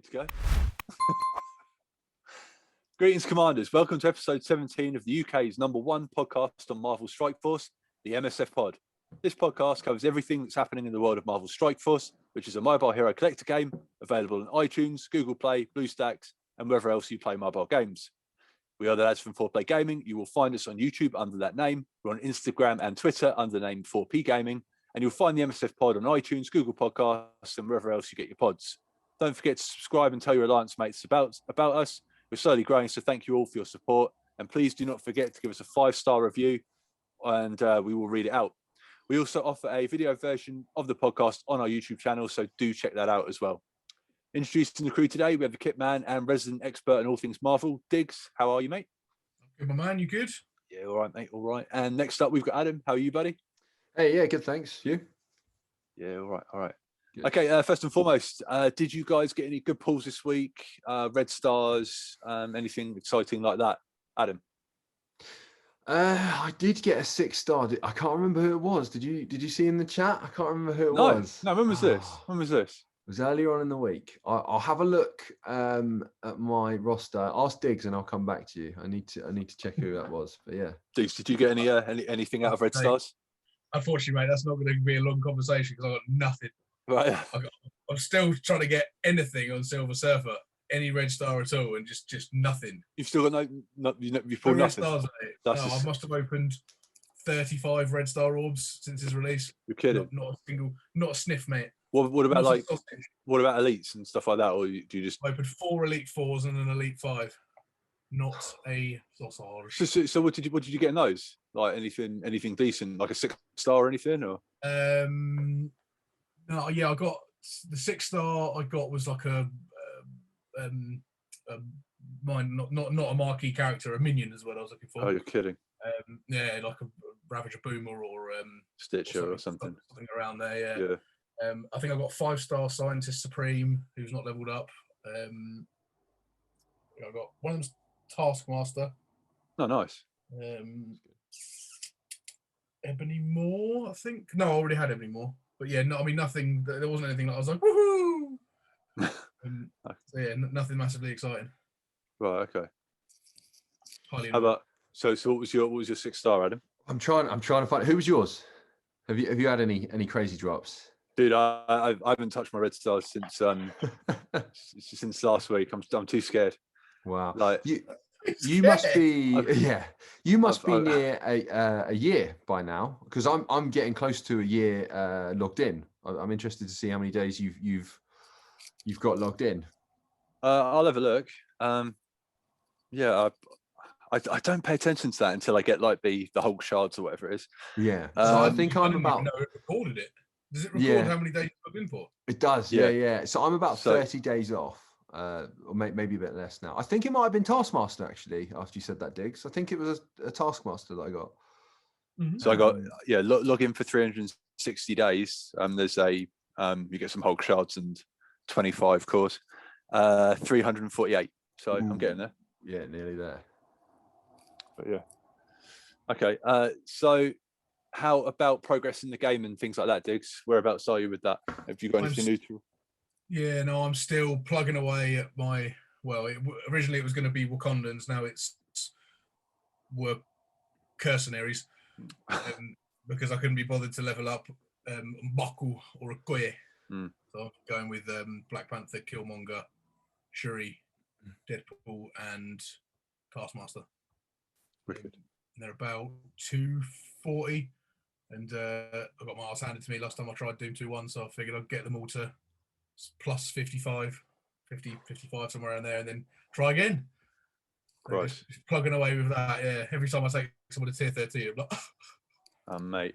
to go. Greetings, Commanders. Welcome to episode 17 of the UK's #1 podcast on Marvel Strike Force, the MSF Pod. This podcast covers everything that's happening in the world of Marvel Strike Force, which is a mobile hero collector game available on iTunes, Google Play, BlueStacks, and wherever else you play mobile games. We are the lads from 4Play Gaming. You will find us on YouTube under that name. We're on Instagram and Twitter under the name 4P Gaming. And you'll find the MSF Pod on iTunes, Google Podcasts, and wherever else you get your pods. Don't forget to subscribe and tell your Alliance mates about us. We're slowly growing, so thank you all for your support. And please do not forget to give us a 5-star review, and we will read it out. We also offer a video version of the podcast on our YouTube channel, so do check that out as well. Introducing the crew today, we have the kit man and resident expert in all things Marvel, Diggs. How are you, mate? Good, my man. You good? Yeah, all right, mate. All right. And next up, we've got Adam. How are you, buddy? Hey, yeah, good, thanks. You? Yeah, all right, all right. Good. Okay, first and foremost, did you guys get any good pulls this week? Red stars, anything exciting like that? Adam? I did get a 6-star. I can't remember who it was. Did you see in the chat? I can't remember who it was. No, when was this? When was this? It was earlier on in the week. I'll have a look at my roster. Ask Diggs and I'll come back to you. I need to check who that was. But yeah. Diggs, did you get anything out of Red Stars? Unfortunately, mate, that's not going to be a long conversation because I got nothing. Right. I'm still trying to get anything on Silver Surfer, any red star at all, and just nothing. You've still got you've pulled nothing. Stars, I must have opened 35 red star orbs since his release. You're kidding. Not a single, not a sniff, mate. What about what about elites and stuff like that, or do you just I opened 4 elite 4s and an elite 5? Not a sausage. So what did you get in those? Like anything decent, like a 6-star or anything, or? No, yeah, I got the 6-star. I got was like a mine, not a marquee character, a minion is what I was looking for. Oh, you're kidding. Yeah, like a Ravager Boomer or Stitcher or something around there. Yeah. I think I got 5-star Scientist Supreme, who's not leveled up. I got one of them's Taskmaster. Oh, nice. Ebony Moore, I think. No, I already had Ebony Moore. But yeah, no, I mean nothing. There wasn't anything that I was like, woohoo! So yeah, nothing massively exciting. Right. Okay. Highly How about so? What was your 6-star, Adam? I'm trying to find. Who was yours? Have you had any crazy drops? Dude, I haven't touched my red stars since since last week. I'm too scared. Wow. Like you must be you must be near a year by now, because I'm getting close to a year logged in. I'm interested to see how many days you've got logged in. I'll have a look. Yeah, I don't pay attention to that until I get like the Hulk shards or whatever it is. Yeah. So I think I'm about. Know it recorded it. Does it record how many days you've logged in for? It does. Yeah. So I'm about 30 days off. Or maybe a bit less now. I think it might have been Taskmaster actually. After you said that, Diggs, I think it was a Taskmaster that I got. Mm-hmm. So I got log in for 360 days. There's a you get some Hulk shards and 25 cores. 348. So I'm getting there. Yeah, nearly there. But yeah. Okay. So how about progress in the game and things like that, Diggs? Whereabouts are you with that? Have you got anything new to? Yeah, no, I'm still plugging away at my. Well, originally it was going to be Wakandans. Now it's Mercenaries, because I couldn't be bothered to level up Mbaku or Okoye. So I'm going with Black Panther, Killmonger, Shuri, Deadpool, and Taskmaster. Wicked. And they're about 240, and I got my ass handed to me last time I tried Doom 2-1, so I figured I'd get them all to plus 55 somewhere around there, and then try again. Right. Just plugging away with that. Yeah, every time I take someone to tier 13, I'm like, mate.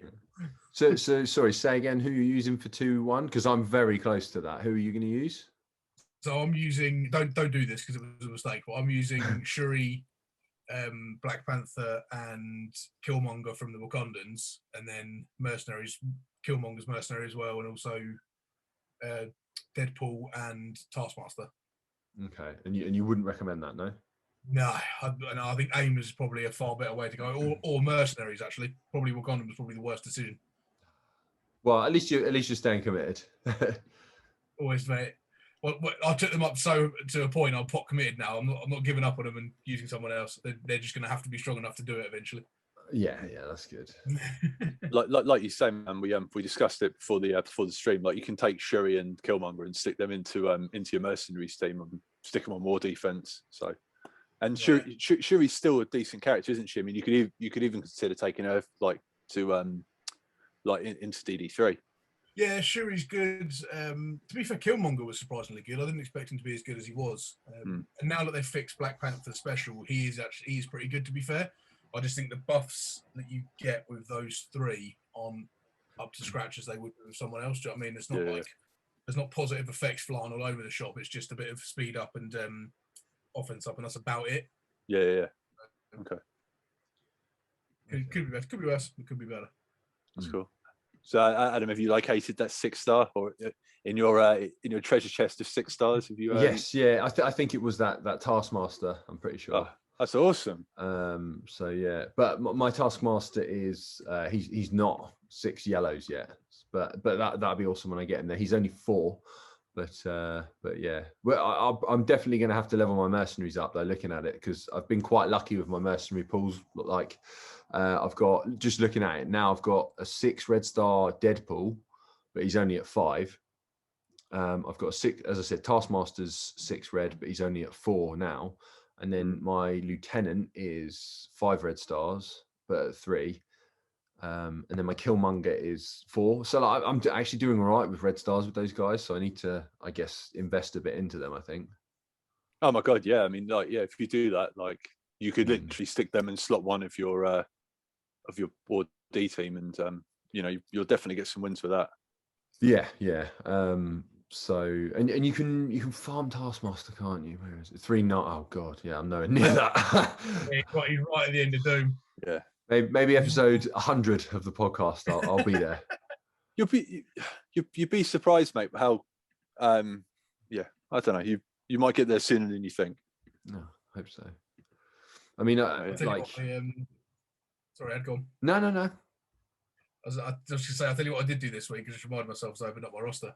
So sorry, say again who you're using for 2-1, because I'm very close to that. Who are you going to use? So I'm using, don't do this because it was a mistake, but I'm using Shuri, Black Panther, and Killmonger from the Wakandans, and then Mercenaries, Killmonger's Mercenary as well, and also Deadpool and Taskmaster. Okay, and you wouldn't recommend that, no? No, I think AIM is probably a far better way to go, or Mercenaries actually. Probably Wakanda was probably the worst decision. Well, at least you're staying committed. Always, mate. Well, I took them up to a point. I'm pot committed now. I'm not giving up on them and using someone else. They're just going to have to be strong enough to do it eventually. Yeah, that's good. like you say, man. We discussed it before the stream. Like you can take Shuri and Killmonger and stick them into your mercenaries team and stick them on war defense. So, and Shuri's still a decent character, isn't she? I mean, you could even consider taking her into DD3. Yeah, Shuri's good. To be fair, Killmonger was surprisingly good. I didn't expect him to be as good as he was. And now that they've fixed Black Panther special, he's pretty good, to be fair. I just think the buffs that you get with those three aren't up to scratch as they would with someone else. Do you know what I mean? It's not there's not positive effects flying all over the shop. It's just a bit of speed up and offense up, and that's about it. Yeah. Okay. Could be better. Could be worse. It could be better. That's cool. So, Adam, have you located that 6-star, or in your treasure chest of 6 stars? Have you? Yes, yeah. I think it was that Taskmaster. I'm pretty sure. Oh, that's awesome. So yeah, but my Taskmaster is he's not 6 yellows yet, but that'd be awesome when I get him there. He's only 4, but yeah. Well, I'm definitely going to have to level my mercenaries up though. Looking at it, because I've been quite lucky with my mercenary pools. Like I've got, just looking at it now, I've got a 6 red star Deadpool, but he's only at 5. I've got a 6, as I said, Taskmaster's 6 red, but he's only at 4 now. And then my lieutenant is 5 red stars, but at 3. And then my Killmonger is 4. So I'm actually doing all right with red stars with those guys. So I need to, I guess, invest a bit into them, I think. Oh my God, yeah. I mean, if you do that, you could literally stick them in slot 1 of your board D team, and you'll definitely get some wins with that. Yeah. So and you can farm Taskmaster, can't you? Where is it? 3 not. Oh God, yeah, I'm nowhere near that. He's right at the end of Doom. Yeah. Maybe episode 100 of the podcast. I'll be there. You'd be surprised, mate. How I don't know. You might get there sooner than you think. No, I hope so. I mean, sorry, I'd gone. No. I was just going to say, I'll tell you what I did do this week. I just reminded myself as I opened up my roster.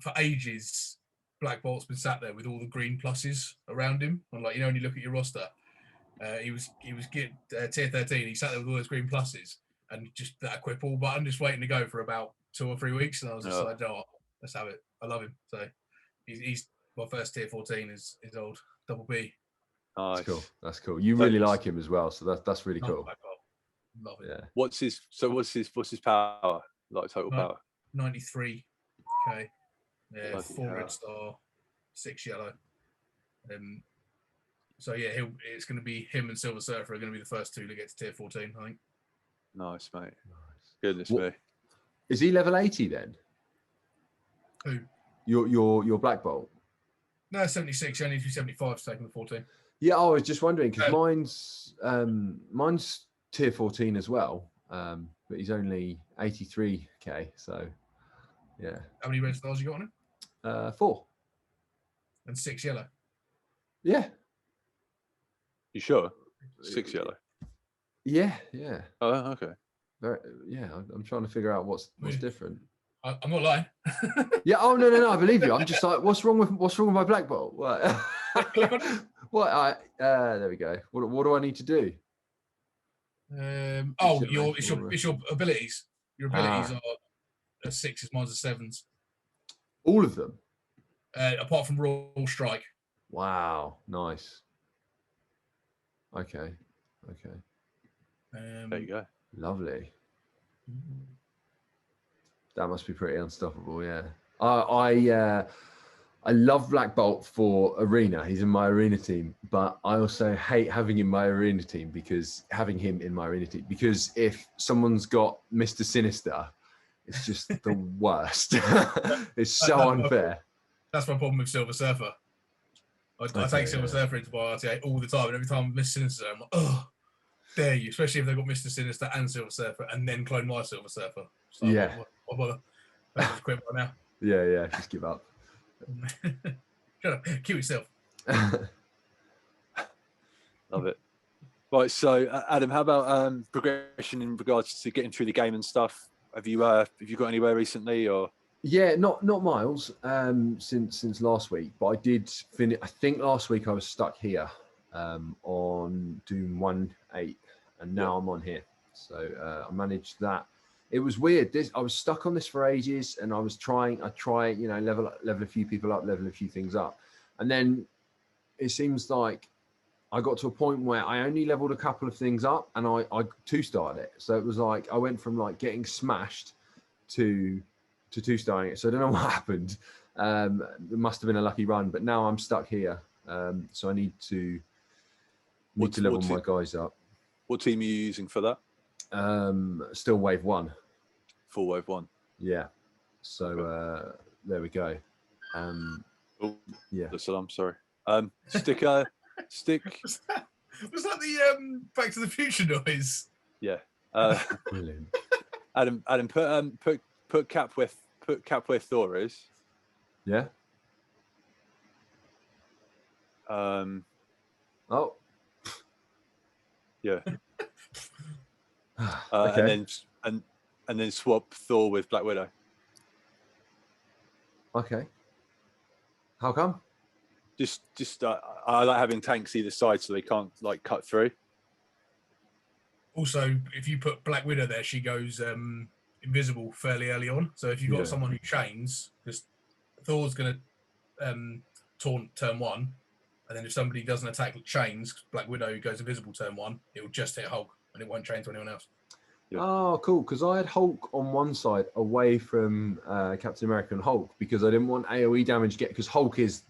For ages, Black Bolt's been sat there with all the green pluses around him. And when you look at your roster, he was get tier 13. He sat there with all those green pluses and just that equip all button, just waiting to go for about 2 or 3 weeks. And I was just like, oh, let's have it. I love him. So he's my first tier 14 is old Double B. Nice. That's cool. You really like him as well, so that's really cool. Love it. Yeah. What's his power? Total power? 93k. Yeah, 4 red star, 6 yellow. So yeah, it's going to be him and Silver Surfer are going to be the first 2 to get to tier 14, I think. Nice, mate. Nice. Goodness me. Is he level 80 then? Who? Your Black Bolt? No, 76. You only need to be 75 to take him to 14. Yeah, I was just wondering because mine's tier 14 as well, but he's only 83k. So yeah. How many red stars you got on him? 4. And 6 yellow. Yeah. You sure? 6 yellow. Yeah. Oh, okay. I'm trying to figure out what's different. I'm not lying. Yeah. Oh no! I believe you. I'm just like, what's wrong with my Black Bolt? What? There we go. What do I need to do? It's your abilities. Your abilities are 6s, mine's are 7s. All of them. Apart from Raw Strike. Wow. Nice. Okay. There you go. Lovely. Mm-hmm. That must be pretty unstoppable, yeah. I love Black Bolt for Arena. He's in my Arena team, but I also hate having him in my Arena team because if someone's got Mr. Sinister, it's just the worst. It's so unfair. That's my problem with Silver Surfer. I take Silver Surfer into my RTA all the time, and every time Mr. Sinister, I'm like, oh, dare you? Especially if they've got Mr. Sinister and Silver Surfer, and then clone my Silver Surfer. So yeah. What bother? I just quit right now. Yeah. Just give up. Shut up. Kill yourself. Love it. Right. So, Adam, how about progression in regards to getting through the game and stuff? Have you got anywhere recently, or? Yeah, not miles since last week, but I did finish. I think last week I was stuck here on Doom 1.8, and now I'm on here. So I managed that. It was weird. I was stuck on this for ages, and I try, level a few people up, level a few things up, and then it seems like I got to a point where I only leveled a couple of things up, and I two-starred it. So it was like I went from like getting smashed to two-starring it. So I don't know what happened. It must have been a lucky run, but now I'm stuck here. So I need to level my guys up. What team are you using for that? Still wave 1. Full wave 1. Yeah. So there we go. Yeah. So I'm sorry. Stick. Was that the Back to the Future noise? Yeah. Brilliant. Adam, put cap where Thor is. Yeah. Oh. Yeah. Okay. And then swap Thor with Black Widow. Okay. How come? Just I like having tanks either side so they can't like cut through. Also, if you put Black Widow there, she goes invisible fairly early on. So if you've got someone who chains, because Thor's going to taunt turn 1, and then if somebody doesn't attack with chains, Black Widow goes invisible turn 1, it will just hit Hulk and it won't chain to anyone else. Yep. Oh, cool. Because I had Hulk on one side away from Captain America and Hulk because I didn't want AoE damage because Hulk is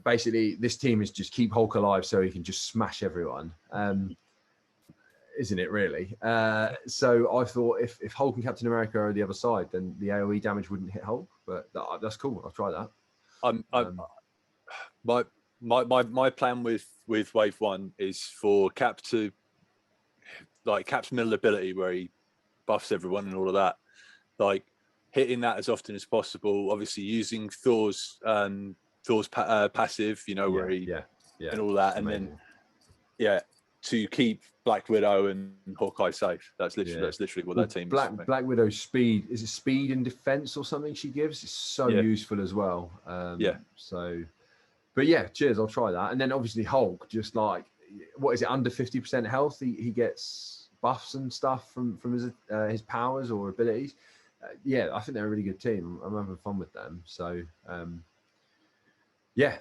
basically this team is just keep Hulk alive so he can just smash everyone. Isn't it really? So I thought if Hulk and Captain America are the other side, then the AoE damage wouldn't hit Hulk. But that's cool. I'll try that. My plan with wave 1 is for Cap to like Cap's middle ability where he buffs everyone and all of that, like hitting that as often as possible. Obviously using Thor's passive, where he and all that, and then to keep Black Widow and Hawkeye safe. That's literally what that team is. Black Widow's speed, is it speed and defense or something she gives? It's so useful as well. So, but yeah, cheers. I'll try that. And then obviously Hulk, just like, what is it, under 50% health? He gets buffs and stuff from his powers or abilities. I think they're a really good team. I'm having fun with them. So,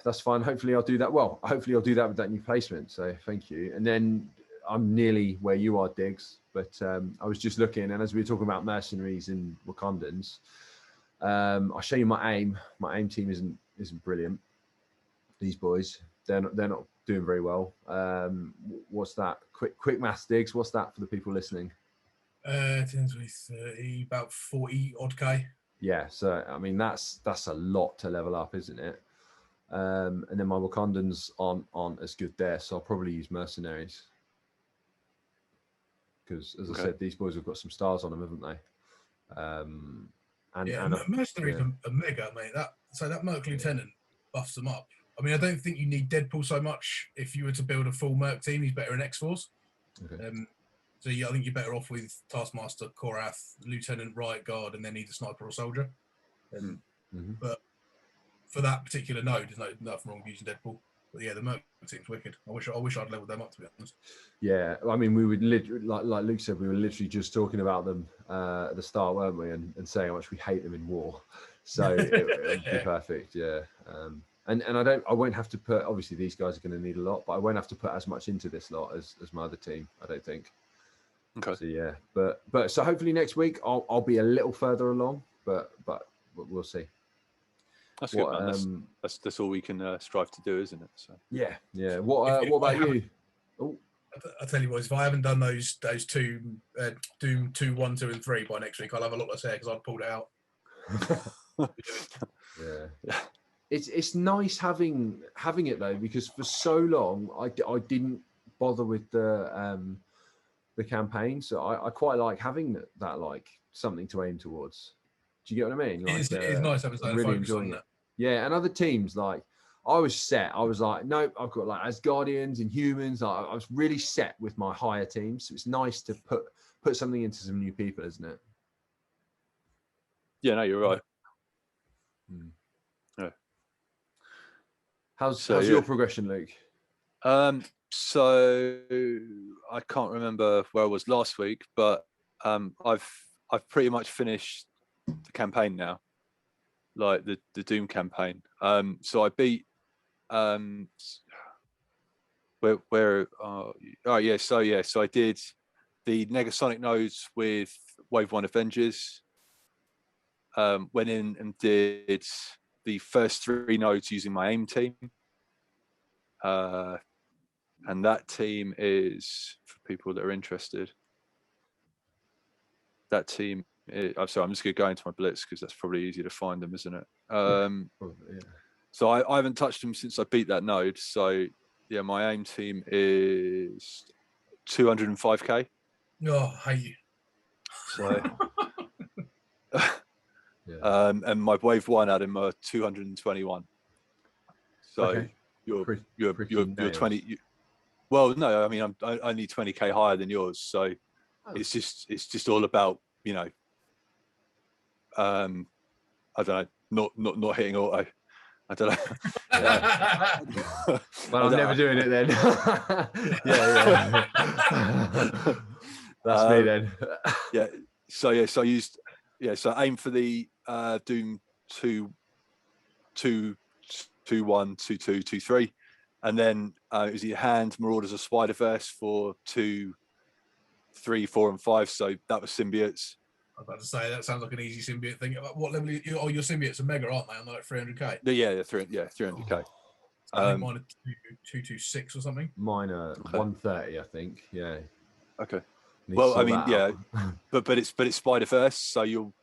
that's fine. Hopefully I'll do that. Well, hopefully I'll do that with that new placement. So thank you. And then I'm nearly where you are, Diggs. But I was just looking, and as we were talking about mercenaries and Wakandans, I'll show you my aim. My aim team isn't brilliant. These boys, they're not doing very well. What's that? Quick maths, Diggs. What's that for the people listening? 10, 20, 30, about 40 odd K. Yeah. So I mean that's a lot to level up, isn't it? And then my Wakandans aren't as good there, so I'll probably use mercenaries. Because as I said, these boys have got some stars on them, haven't they? Mercenaries are mega, mate. That Merc Lieutenant buffs them up. I mean, I don't think you need Deadpool so much. If you were to build a full Merc team, he's better in X-Force. Okay. I think you're better off with Taskmaster, Korath, Lieutenant, Riot Guard, and then either Sniper or Soldier. But for that particular node, there's nothing wrong with using Deadpool. But yeah, the Merc team's wicked. I wish I'd leveled them up, to be honest. Yeah, I mean, we would literally, like Luke said, we were literally just talking about them at the start, weren't we? And saying how much we hate them in war. So it would be perfect, yeah. And I won't have to put, obviously these guys are going to need a lot, but I won't have to put as much into this lot as my other team, I don't think. Okay. So yeah, but so hopefully next week I'll be a little further along, but we'll see. That's good, man. That's all we can strive to do, isn't it? So yeah. What about you? Oh, I'll tell you what. If I haven't done those two Doom 2, 1, 2, and 3 by next week, I'll have a lot less hair because I've pulled it out. Yeah. It's nice having it though, because for so long I didn't bother with the campaign, so I quite like having that like something to aim towards. Do you get what I mean? Like, it is nice having something really enjoying it. Yeah, and other teams, like I was set. I was like, nope, I've got like Asgardians and humans. I was really set with my higher teams. So it's nice to put something into some new people, isn't it? Yeah, no, you're right. Yeah. How's your progression, Luke? So I can't remember where I was last week, but I've pretty much finished the campaign now, like the Doom campaign. So I beat so I did the Negasonic nodes with Wave 1 Avengers. Went in and did the first 3 nodes using my AIM team. And that team is, for people that are interested, that team is, I'm sorry, I'm just going to go into my blitz because that's probably easier to find them, isn't it? Yeah. So I haven't touched them since I beat that node. So yeah, my AIM team is 205k. Oh, I hate you. So, and my Wave 1 Adam are 221. So okay. you're 20. Well, no, I mean I'm only 20k higher than yours. So it's just all about, you know, I don't know, not hitting auto. I don't know. Well, I'm never doing it then. yeah. That's me then. So I used so aim for the Doom 2 2 2 1 2 2 2 3, and then it was your hand Marauders of Spider-Verse for 2 3 4 and 5. So that was symbiotes. I was about to say that sounds like an easy symbiote thing. What level? Your symbiotes are mega, aren't they? On like 300k. Yeah, 300k. I think mine are 226 or something. Mine are 130, I think. Yeah. Okay. Well, I mean, yeah, but it's Spider-Verse, so you'll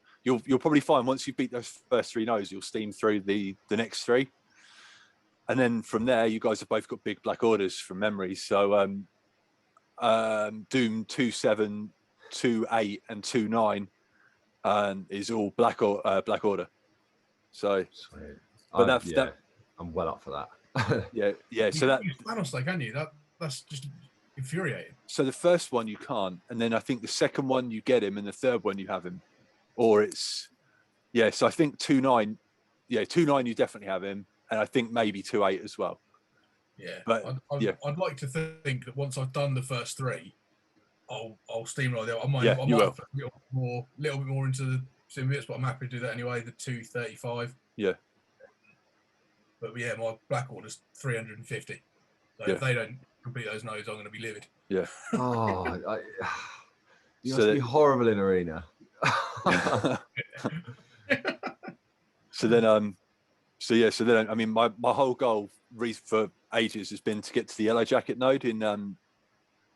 probably find once you beat those first 3 nodes, you'll steam through the next 3, and then from there, you guys have both got big black orders from memory. So Doom 2-7, 2-8, and 2-9, is all black order. So, sweet. But I'm well up for that. yeah. So that Thanos, like, can you? That's just infuriating. So the first one you can't, and then I think the second one you get him, and the third one you have him, or it's So I think 2-9, 2-9 you definitely have him, and I think maybe 2-8 as well. Yeah, but I'd like to think that once I've done the first 3, I'll steamroll the other. I might put a little bit more into the symbiotes, but I'm happy to do that anyway. The 235. Yeah. But yeah, my black order's 350. So if they don't complete those nodes, I'm going to be livid. Yeah. You must be horrible in arena. So then I mean my whole goal for ages has been to get to the yellow jacket node in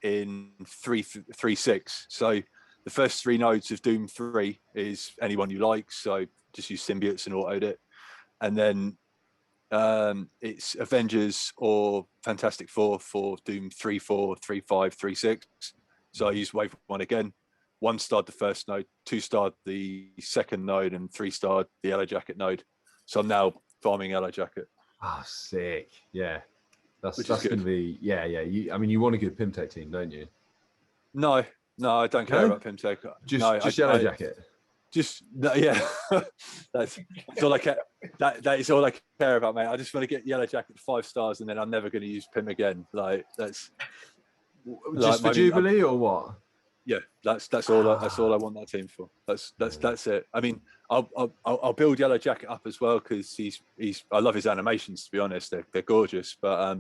3.6. So the first 3 nodes of Doom 3 is anyone you like, so just use symbiotes and autoed it, and then it's Avengers or Fantastic Four for Doom 3-4, 3-5, 3-6. So I use Wave 1 again. 1-starred the first node, 2-starred the second node, and 3-starred the yellow jacket node. So I'm now farming yellow jacket. Oh, sick! Yeah, that's going to be you want a good Pimtech team, don't you? No, I don't care about Pimtech. Just yellow jacket. That's all I care. That is all I care about, mate. I just want to get yellow jacket 5 stars, and then I'm never going to use Pim again. Like that's just for Jubilee or what? Yeah, that's all I want that team for. That's it. I mean, I'll build yellow jacket up as well because he's I love his animations, to be honest. They're gorgeous, but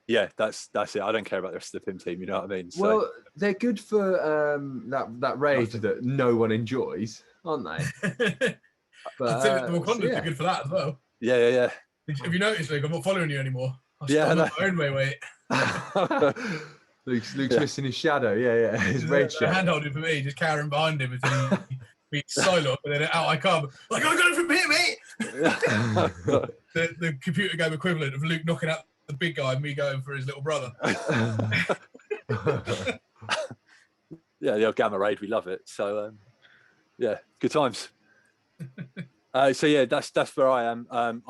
that's it. I don't care about the rest of the Pim team. You know what I mean? So, well, they're good for that raid that no one enjoys, aren't they? But I think the Wakandans are good for that as well. Yeah. Have you noticed, Luke? I'm not following you anymore. I'm my own way. Luke's missing his shadow. Yeah. His raid shadow. Hand holding for me, just cowering behind him until he beats Psylocke, and then out I come. Like, I'm going from here, mate. the computer game equivalent of Luke knocking out the big guy and me going for his little brother. Yeah, the old gamma raid, we love it. So good times. So that's where I am. I'm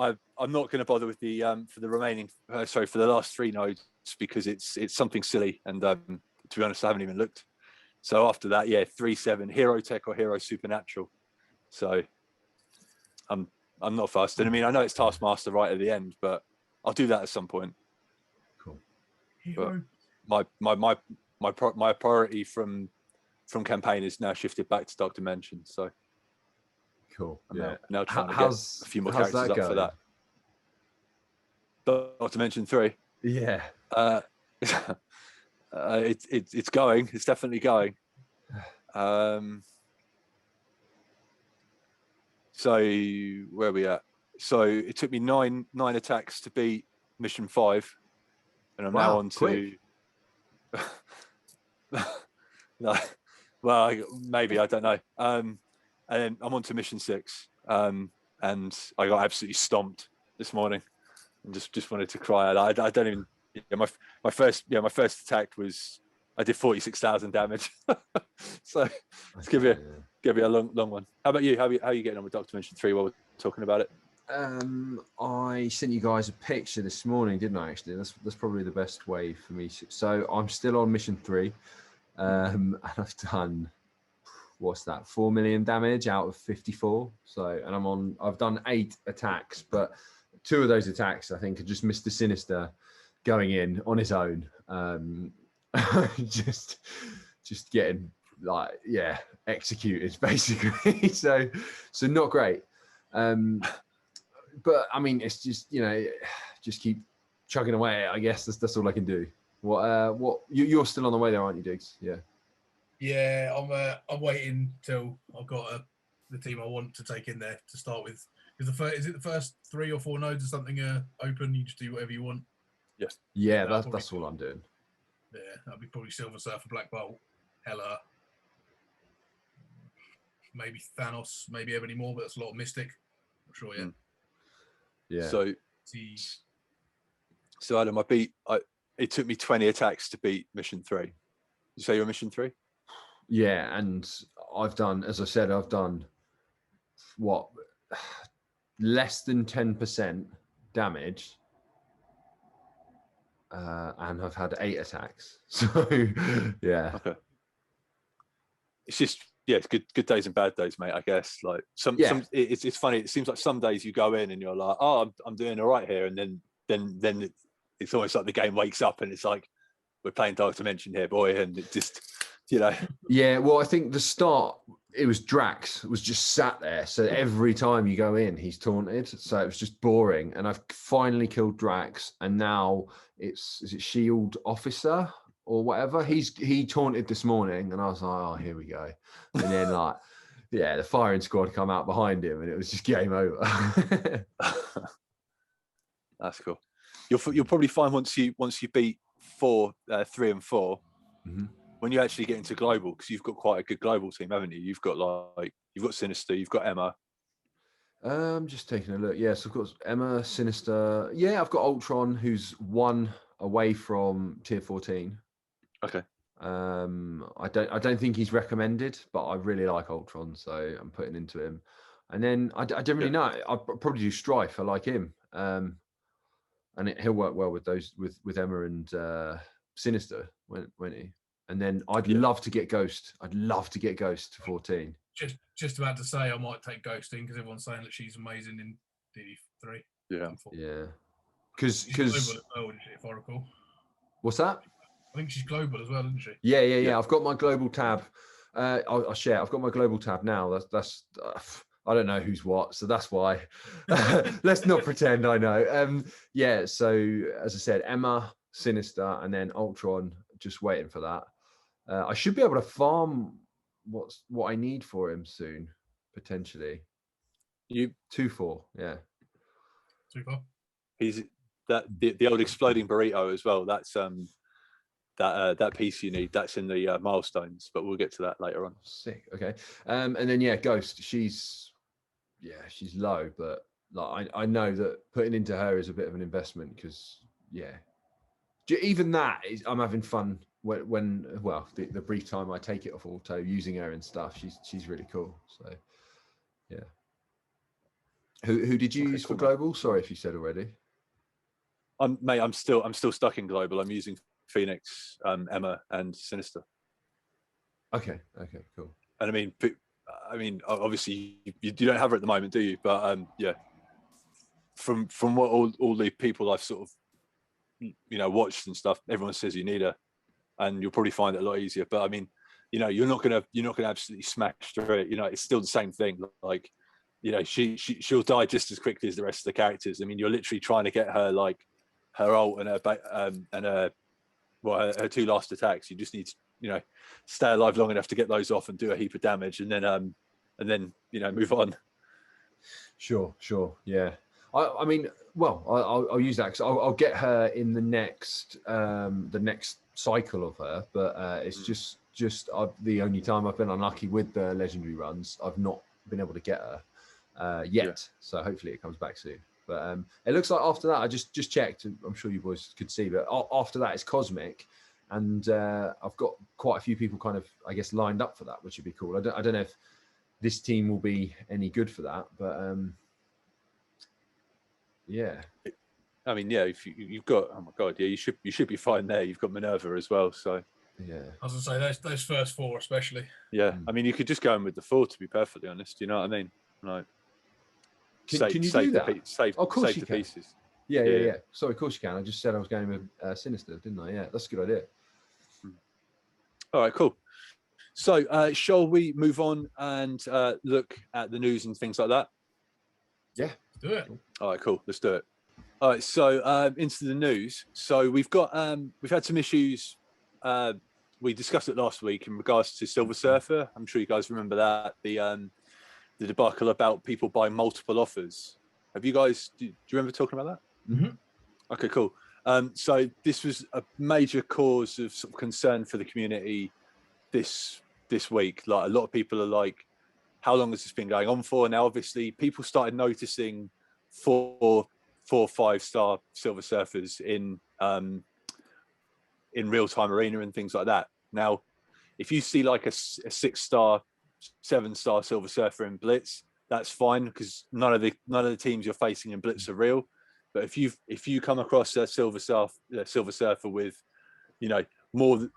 not going to bother with the for the last 3 nodes because it's something silly, and to be honest, I haven't even looked. So after that, 3-7 hero tech or hero supernatural. So I'm not fussed. And I mean, I know it's Taskmaster right at the end, but I'll do that at some point. Cool. But my priority from campaign is now shifted back to Dark Dimension. So cool. I'm now trying to get a few more characters up for that. Dark Dimension 3. Yeah. It's going. It's definitely going. So where are we at? So it took me nine attacks to beat mission 5, and I'm now on to. No, well, maybe, I don't know. And then I'm on to mission 6, and I got absolutely stomped this morning, and just wanted to cry. I don't even. Yeah, my first attack was I did 46,000 damage. So it's gonna be a long one. How about you? How are you getting on with Dark Dimension 3 while we're talking about it? I sent you guys a picture this morning, didn't I? Actually, that's probably the best way for me. So I'm still on mission 3, and I've done 4 million damage out of 54. So, and I've done 8 attacks, but 2 of those attacks I think are just Mr. Sinister going in on his own, just getting executed basically. so not great. But I mean, it's just just keep chugging away. I guess that's all I can do. What you're still on the way there, aren't you, Diggs? Yeah, I'm waiting till I've got the team I want to take in there to start with. Is it the first 3 or 4 nodes or something open? You just do whatever you want. Yes. Yeah, that's all I'm doing. Yeah, that'd be probably Silver Surfer, Black Bolt, Hela, maybe Thanos, maybe Ebony Maw, but that's a lot of Mystic. I'm sure, yeah. Yeah. So Adam, it took me 20 attacks to beat mission 3. You say you're mission 3? Yeah, and I've done, as I said, less than 10% damage. And I've had 8 attacks. So yeah. Okay. It's just it's good days and bad days, mate. I guess like it's funny. It seems like some days you go in and you're like, oh, I'm doing all right here, and then it's almost like the game wakes up and it's like we're playing Dark Dimension here, boy, and it just Yeah, well, I think the start it was Drax was just sat there, so every time you go in, he's taunted, so it was just boring. And I've finally killed Drax, and now is it Shield Officer or whatever? He taunted this morning, and I was like, oh, here we go. And then the firing squad come out behind him, and it was just game over. That's cool. You'll probably find once you beat 3 and 4. Mm-hmm. When you actually get into global, because you've got quite a good global team, haven't you? You've got Sinister, you've got Emma. Just taking a look. Yes, of course, Emma, Sinister. Yeah, I've got Ultron, who's 1 away from tier 14. Okay. I don't think he's recommended, but I really like Ultron, so I'm putting into him. And then I don't really know. I'll probably do Strife. I like him, and he'll work well with those with Emma and Sinister, won't he? And then I'd love to get Ghost. I'd love to get Ghost to 14. Just about to say I might take Ghost in because everyone's saying that she's amazing in DD3. Yeah. Because global as well, if I recall. What's that? I think she's global as well, isn't she? Yeah. I've got my global tab. I'll share. I've got my global tab now. That's I don't know who's what, so that's why. Let's not pretend I know. So as I said, Emma, Sinister, and then Ultron. Just waiting for that. I should be able to farm what I need for him soon, potentially. 2-4, yeah. 2-4. He's the old exploding burrito as well. That's that piece you need. That's in the milestones, but we'll get to that later on. Sick. Okay. And then Ghost. She's low, but like I know that putting into her is a bit of an investment because even that is I'm having fun when the brief time I take it off auto using her and stuff. She's really cool. So yeah. Who did you use for global? Sorry if you said already. I'm still stuck in global. I'm using Phoenix, Emma, and Sinister. Okay, cool. And I mean, I mean, obviously you don't have her at the moment, do you? But yeah, from what all the people I've sort of watched and stuff, everyone says you need her, and you'll probably find it a lot easier. But I mean, you're not gonna absolutely smash through it. It's still the same thing. Like, she'll die just as quickly as the rest of the characters. I mean, you're literally trying to get her like her ult and her her 2 last attacks. You just need to stay alive long enough to get those off and do a heap of damage, and then move on. Sure, yeah. I mean, well, I'll use that because I'll get her in the next cycle of her, but it's just the only time I've been unlucky with the legendary runs. I've not been able to get her yet, so hopefully it comes back soon. But it looks like after that, I just checked. I'm sure you boys could see, but after that it's cosmic, and I've got quite a few people kind of, I guess, lined up for that, which would be cool. I don't know if this team will be any good for that, but yeah. I mean, yeah, if you've got, oh my god, yeah, you should be fine there. You've got Minerva as well, so yeah. I was gonna say those first 4 especially. Yeah, I mean, you could just go in with the 4, to be perfectly honest. You know what I mean? Like, can you do that? Of course you can. Pieces. Yeah. Sorry, of course you can. I just said I was going with Sinister, didn't I? Yeah, that's a good idea. All right, cool. So, shall we move on and look at the news and things like that? Yeah, do it. All right, cool. Let's do it. All right, so into the news. So we've had some issues. We discussed it last week in regards to Silver Surfer. I'm sure you guys remember that, the debacle about people buying multiple offers. Have you guys? Do you remember talking about that? Mm-hmm. Okay, cool. So this was a major cause of sort of concern for the community this week. Like, a lot of people are like, how long has this been going on for? Now, obviously, people started noticing 4 5-star Silver Surfers in real-time arena and things like that. Now, if you see like a 6-star, 7-star Silver Surfer in Blitz, that's fine, because none of the teams you're facing in Blitz are real. But if you come across a Silver Surfer with, more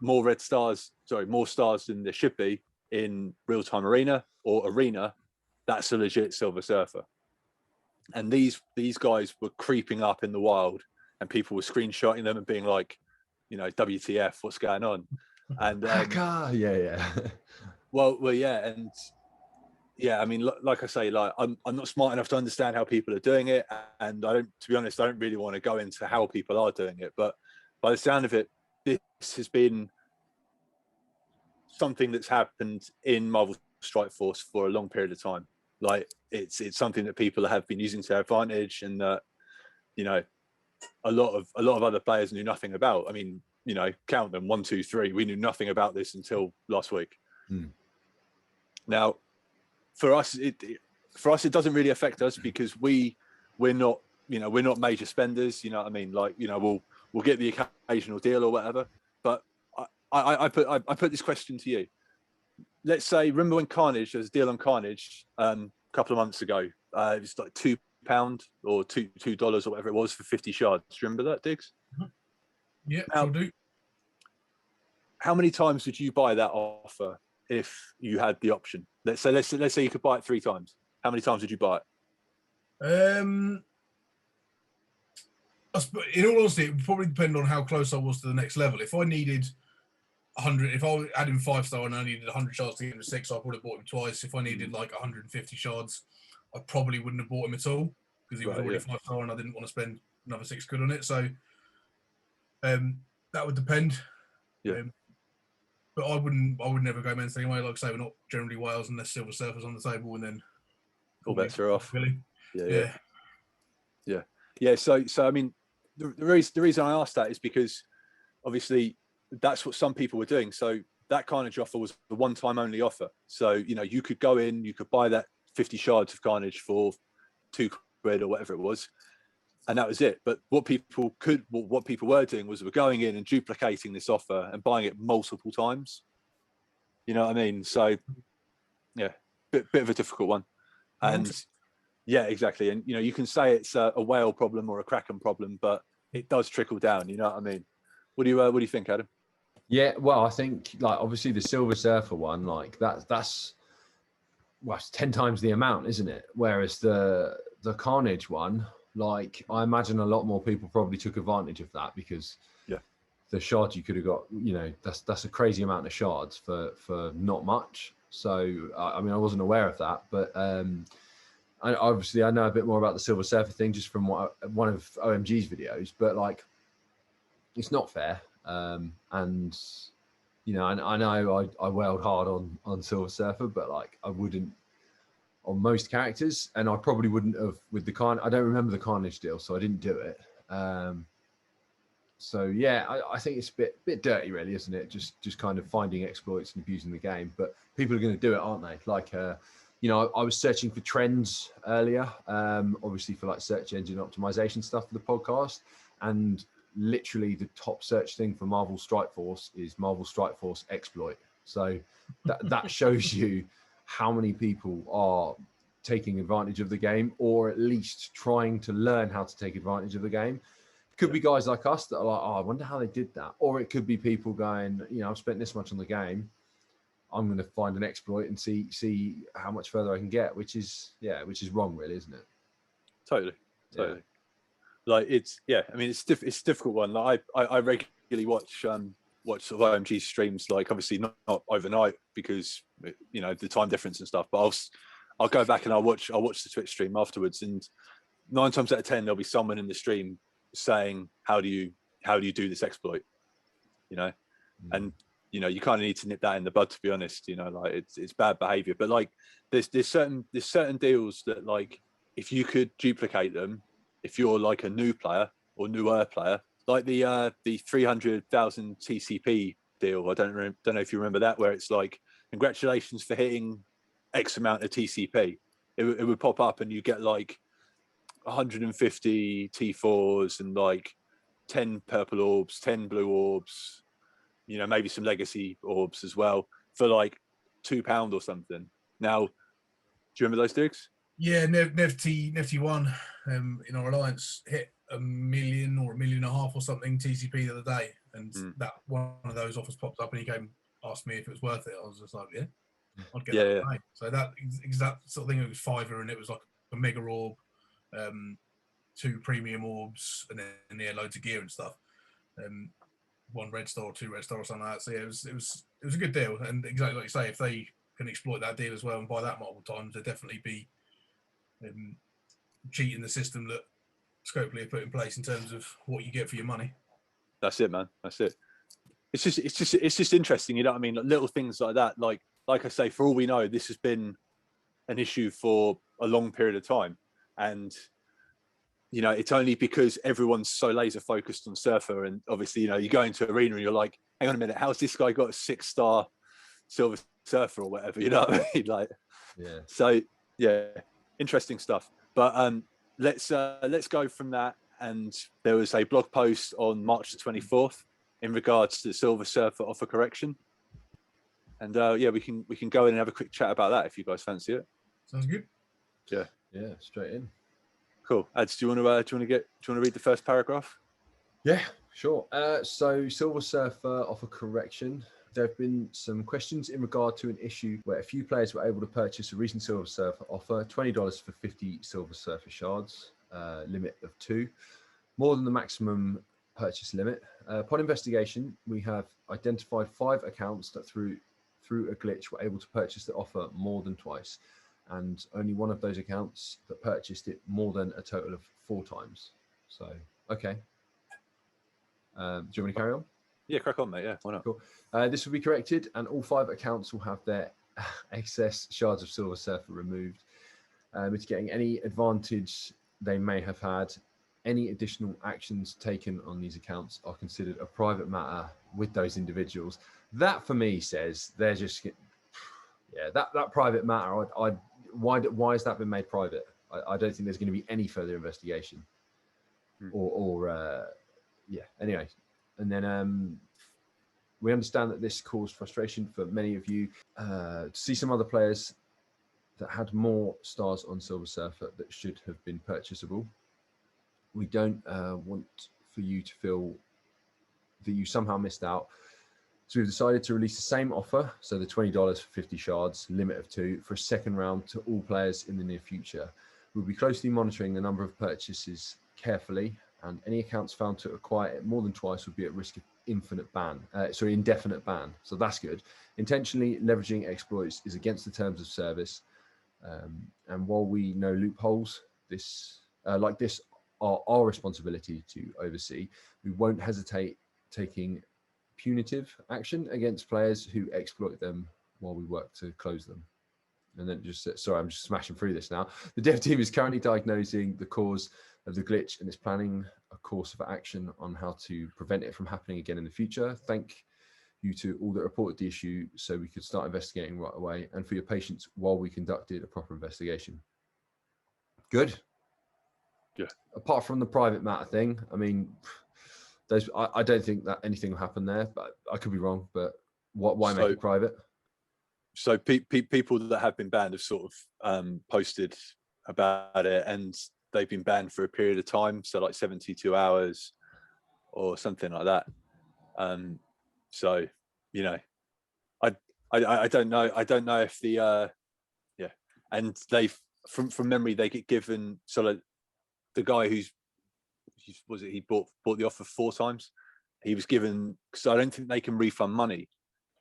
stars than there should be in real-time arena or arena, that's a legit Silver Surfer. And these guys were creeping up in the wild, and people were screenshotting them and being like, WTF, what's going on? And yeah. well, yeah, and yeah, I mean, like I say, like I'm not smart enough to understand how people are doing it, and to be honest, I don't really want to go into how people are doing it. But by the sound of it, this has been something that's happened in Marvel Strike Force for a long period of time. Like, it's something that people have been using to their advantage, and that a lot of other players knew nothing about. I mean, count them 1, 2, 3. We knew nothing about this until last week. Now, for us, it doesn't really affect us, because we're not major spenders. You know what I mean? Like, we'll get the occasional deal or whatever. But I put this question to you. Let's say, remember when Carnage, there was a deal on Carnage a couple of months ago? It was like £2 or $2 or whatever it was for 50 shards. Do you remember that, Diggs? Yeah, sure do. How many times would you buy that offer if you had the option? Let's say you could buy it 3 times. How many times would you buy it? In all honesty, it would probably depend on how close I was to the next level. If I needed 100, if I had him 5-star and I needed 100 shards to get him to 6, I would have bought him twice. If I needed like 150 shards, I probably wouldn't have bought him at all, because he was already 5-star and I didn't want to spend another 6 quid on it. So that would depend. Yeah. But I would never go men's anyway. Like I say, we're not generally whales unless Silver Surfer's on the table, and then all bets are off. Really. Yeah. So I mean, the reason I asked that is because obviously that's what some people were doing. So that Carnage offer was a one-time only offer. So you could go in, you could buy that 50 shards of Carnage for 2 quid or whatever it was, and that was it. But what people were doing was, we're going in and duplicating this offer and buying it multiple times. You know what I mean? So yeah, bit of a difficult one. And yeah, exactly. And you can say it's a whale problem or a Kraken problem, but it does trickle down. You know what I mean? What do you think, Adam? Yeah, well, I think, like, obviously the Silver Surfer one, like that's well, it's 10 times the amount, isn't it? Whereas the Carnage one, like, I imagine a lot more people probably took advantage of that, because the shards you could have got, you know, that's a crazy amount of shards for not much. So I mean, I wasn't aware of that, but obviously I know a bit more about the Silver Surfer thing just from one of OMG's videos, but like, it's not fair. And you know, I know I wailed hard on Silver Surfer, but like, I wouldn't on most characters, and I probably wouldn't have with the I don't remember the Carnage deal, so I didn't do it. So yeah, I think it's a bit dirty, really, isn't it? Just kind of finding exploits and abusing the game. But people are going to do it, aren't they? Like, you know, I was searching for trends earlier, obviously for like search engine optimization stuff for the podcast, and literally the top search thing for Marvel Strike Force is Marvel Strike Force exploit. So that shows you how many people are taking advantage of the game, or at least trying to learn how to take advantage of the game. Could be guys like us that are like, oh, I wonder how they did that. Or it could be people going, you know, I've spent this much on the game, I'm going to find an exploit and see how much further I can get, which is wrong, really, isn't it? Totally. Like, it's I mean, it's a difficult one. Like, I regularly watch sort of OMG streams, like, obviously not overnight because, you know, the time difference and stuff, but I'll go back and I'll watch the Twitch stream afterwards, and 9 times out of 10 there'll be someone in the stream saying, how do you do this exploit, you know? And you know, you kind of need to nip that in the bud, to be honest. You know, like, it's bad behavior, but like, there's certain deals that, like, if you could duplicate them, if you're like a new player or newer player, like the 300,000 TCP deal, I don't know if you remember that, where it's like, congratulations for hitting X amount of TCP. It would pop up and you get like 150 T4s and like 10 purple orbs, 10 blue orbs, you know, maybe some legacy orbs as well, for like £2 or something. Now, do you remember those digs? Yeah, T1 in our alliance hit 1 million or 1.5 million or something TCP the other day, and that one of those offers popped up, and he asked me if it was worth it. I was just like, yeah, I'd get that. Yeah. So that exact sort of thing. It was £5, and it was like a mega orb, 2 premium orbs, and then loads of gear and stuff. 1 red star or 2 red star or something like that. So yeah, it was a good deal, and exactly like you say, if they can exploit that deal as well and buy that multiple times, they'd definitely be cheating the system that Scopely have put in place in terms of what you get for your money. That's it, man. That's it. It's just interesting, you know what I mean? Like, little things like that. Like I say, for all we know, this has been an issue for a long period of time, and you know, it's only because everyone's so laser focused on Surfer, and obviously, you know, you go into arena and you're like, hang on a minute, how's this guy got a 6-star Silver Surfer or whatever? You know what I mean? Like, yeah. So yeah, interesting stuff. But let's go from that. And there was a blog post on March the 24th in regards to the Silver Surfer offer correction. And yeah, we can go in and have a quick chat about that if you guys fancy it. Sounds good. Yeah. Yeah, straight in. Cool. Ads, do you want to read the first paragraph? Yeah, sure. So Silver Surfer offer correction. There have been some questions in regard to an issue where a few players were able to purchase a recent Silver Surfer offer, $20 for 50 Silver Surfer shards, limit of 2, more than the maximum purchase limit. Upon investigation, we have identified 5 accounts that through a glitch were able to purchase the offer more than twice, and only one of those accounts that purchased it more than a total of 4 times. So, okay. Do you want me to carry on? Yeah, crack on, mate. Yeah, why not? Cool. This will be corrected, and all 5 accounts will have their excess shards of Silver Surfer removed, mitigating any advantage they may have had. Any additional actions taken on these accounts are considered a private matter with those individuals. That, for me, says they're just, yeah, that private matter. Why has that been made private? I don't think there's going to be any further investigation, or yeah. Anyway, and then we understand that this caused frustration for many of you to see some other players that had more stars on Silver Surfer that should have been purchasable. We don't want for you to feel that you somehow missed out. So we've decided to release the same offer, so the $20 for 50 shards, limit of 2, for a second round to all players in the near future. We'll be closely monitoring the number of purchases carefully, and any accounts found to acquire it more than twice would be at risk of indefinite ban. So that's good. Intentionally leveraging exploits is against the terms of service. And while we know loopholes, this are our responsibility to oversee, we won't hesitate taking punitive action against players who exploit them while we work to close them. And then sorry, I'm just smashing through this now. The dev team is currently diagnosing the cause of the glitch and is planning a course of action on how to prevent it from happening again in the future. Thank you to all that reported the issue so we could start investigating right away, and for your patience while we conducted a proper investigation. Good. Yeah. Apart from the private matter thing, I mean, I don't think that anything will happen there, but I could be wrong. But why make it private? So people that have been banned have sort of posted about it, and they've been banned for a period of time, so like 72 hours or something like that. So, you know, I don't know. I don't know if the and they've from memory they get given, so like the guy he bought the offer 4 times. He was given, because I don't think they can refund money,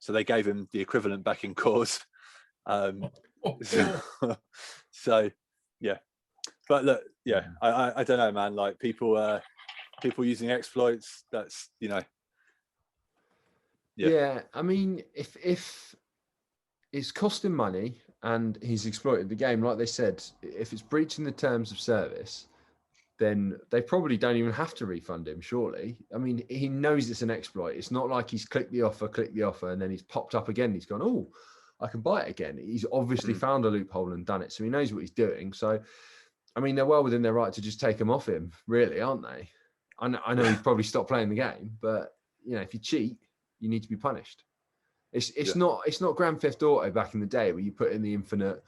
so they gave him the equivalent back in course. So yeah, but look, yeah, I don't know, man. Like people using exploits. That's, you know. Yeah, I mean, if it's costing money and he's exploited the game, like they said, if it's breaching the terms of service, then they probably don't even have to refund him, surely. I mean, he knows it's an exploit. It's not like he's clicked the offer, and then he's popped up again. He's gone, oh, I can buy it again. He's obviously found a loophole and done it, so he knows what he's doing. So, I mean, they're well within their right to just take him off him, really, aren't they? I know he's probably stopped playing the game, but, you know, if you cheat, you need to be punished. It's not Grand Theft Auto back in the day where you put in the infinite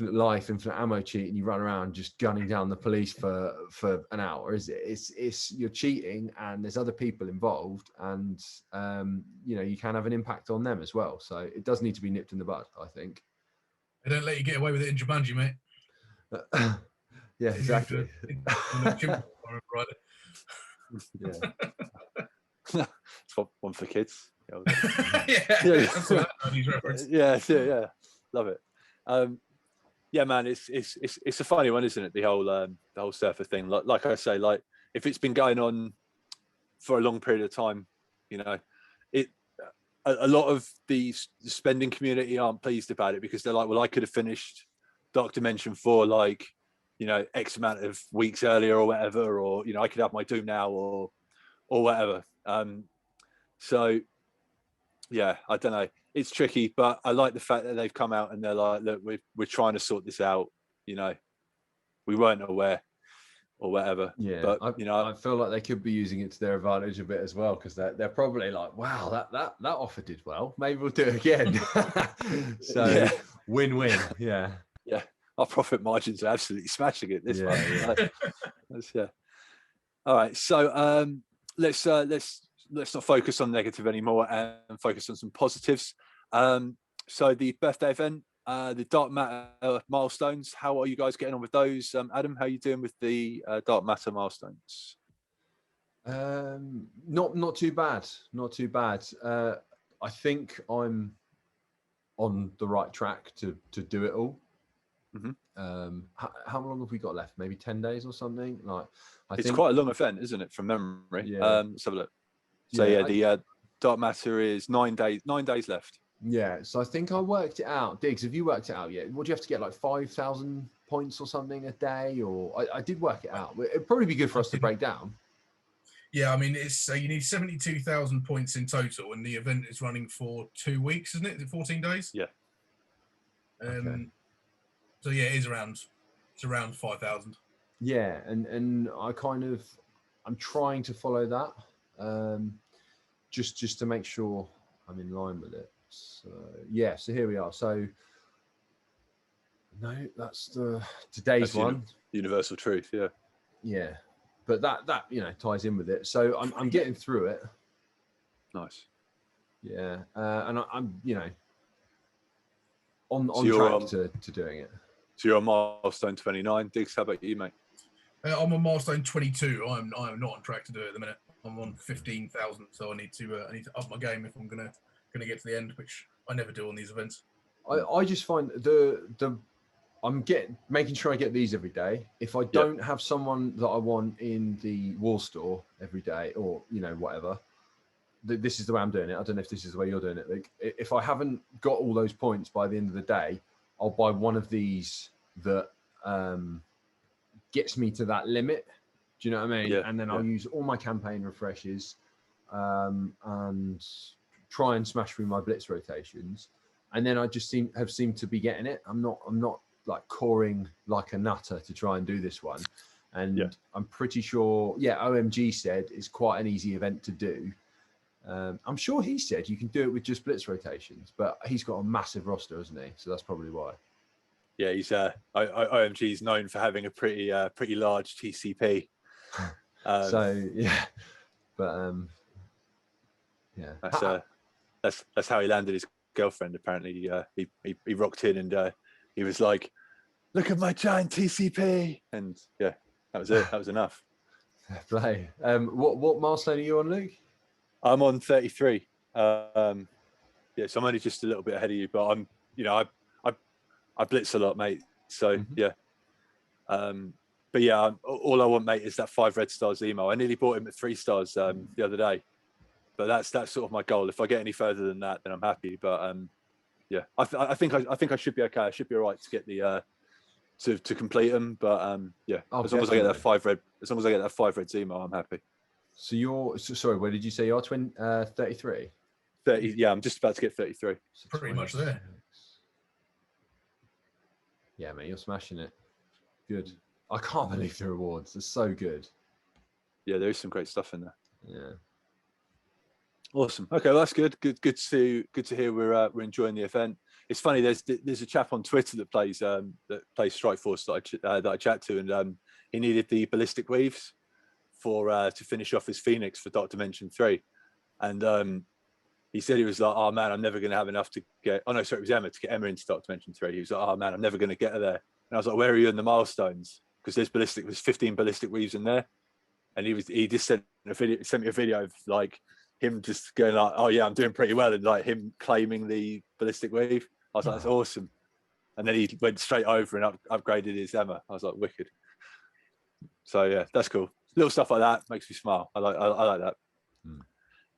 life, infinite ammo cheat, and you run around just gunning down the police for an hour, is it? It's you're cheating, and there's other people involved, and you know, you can have an impact on them as well. So it does need to be nipped in the bud, I think. They don't let you get away with it in Jumanji, mate. Yeah, exactly. Yeah. It's one for kids. Yeah. Love it. Yeah, man, it's a funny one, isn't it? The whole surfer thing. Like I say, like if it's been going on for a long period of time, you know, a lot of the spending community aren't pleased about it, because they're like, well, I could have finished Dark Dimension 4 like, you know, X amount of weeks earlier or whatever, or, you know, I could have my Doom now or whatever. So yeah, I don't know. It's tricky, but I like the fact that they've come out and they're like, look, we're trying to sort this out. You know, we weren't aware or whatever. Yeah, but you know, I feel like they could be using it to their advantage a bit as well, because they're probably like, wow, that offer did well. Maybe we'll do it again. So yeah. Win-win. Yeah. Yeah. Our profit margins are absolutely smashing it this one. Yeah. Yeah. All right. So let's not focus on negative anymore and focus on some positives. So the birthday event, the Dark Matter milestones, how are you guys getting on with those? Adam, how are you doing with the Dark Matter milestones? Not too bad. Not too bad. I think I'm on the right track to do it all. Mm-hmm. How long have we got left? Maybe 10 days or something. Like, it's quite a long event, isn't it, from memory? Yeah. Let's have a look. So yeah, the Dark Matter is 9 days. 9 days left. Yeah. So I think I worked it out. Diggs, have you worked it out yet? What do you have to get, like 5,000 points or something a day? Or I did work it out. It'd probably be good for us to break down. Yeah, I mean, it's you need 72,000 points in total, and the event is running for 2 weeks, isn't it? Is it 14 days? Yeah. Okay. So yeah, it's around 5,000. Yeah, and I'm trying to follow that, just to make sure I'm in line with it. So yeah, so here we are. So no, that's today's one. Universal truth. Yeah. Yeah, but that you know ties in with it. So I'm getting through it. Nice. Yeah, and I'm on So track to doing it. So you're on milestone 29. Diggs, how about you, mate? I'm on milestone 22. I'm not on track to do it at the minute. I'm on 15,000, so I need to up my game if I'm gonna get to the end, which I never do on these events. I just find I'm making sure I get these every day. If I don't have someone that I want in the wall store every day, or whatever, this is the way I'm doing it. I don't know if this is the way you're doing it. Like, if I haven't got all those points by the end of the day, I'll buy one of these that gets me to that limit. Do you know what I mean? Yeah, and then I'll use all my campaign refreshes and try and smash through my blitz rotations. And then I just have seemed to be getting it. I'm not like coring like a nutter to try and do this one. And I'm pretty sure, OMG said it's quite an easy event to do. I'm sure he said you can do it with just blitz rotations, but he's got a massive roster, hasn't he? So that's probably why. Yeah, he's OMG is known for having a pretty large TCP. So yeah, but that's how he landed his girlfriend. Apparently, he rocked in and he was like, "Look at my giant TCP," and that was it. That was enough. Play. What milestone are you on, Luke? I'm on 33. So I'm only just a little bit ahead of you, but I'm, I blitz a lot, mate. So but yeah, all I want, mate, is that 5 red stars email. I nearly bought him at 3 stars the other day, but that's sort of my goal. If I get any further than that, then I'm happy. But I think I should be okay. I should be all right to get the to complete them. But as long as I get that 5 red, as long as I get that 5 reds email, I'm happy. So you're sorry. Where did you say you're? 33. 30. Yeah, I'm just about to get 33. Pretty much there. Yeah, mate, you're smashing it. Good. I can't believe the rewards. They're so good. Yeah, there is some great stuff in there. Yeah. Awesome. Okay, well, that's good. Good to hear we're enjoying the event. It's funny. There's a chap on Twitter that plays Strikeforce that I chat to, and he needed the ballistic weaves to finish off his Phoenix for Dark Dimension 3, and he said he was like, "Oh man, I'm never going to have enough to get." Oh no, sorry, it was Emma to get Emma into Dark Dimension 3. He was like, "Oh man, I'm never going to get her there." And I was like, "Where are you in the milestones?" Because there's 15 ballistic weaves in there, and he just sent me a video of like him just going like, "Oh yeah, I'm doing pretty well," and like him claiming the ballistic weave. I was like, "That's awesome." And then he went straight over and upgraded his Emma. I was like, "Wicked." So yeah, that's cool. Little stuff like that makes me smile. I like that.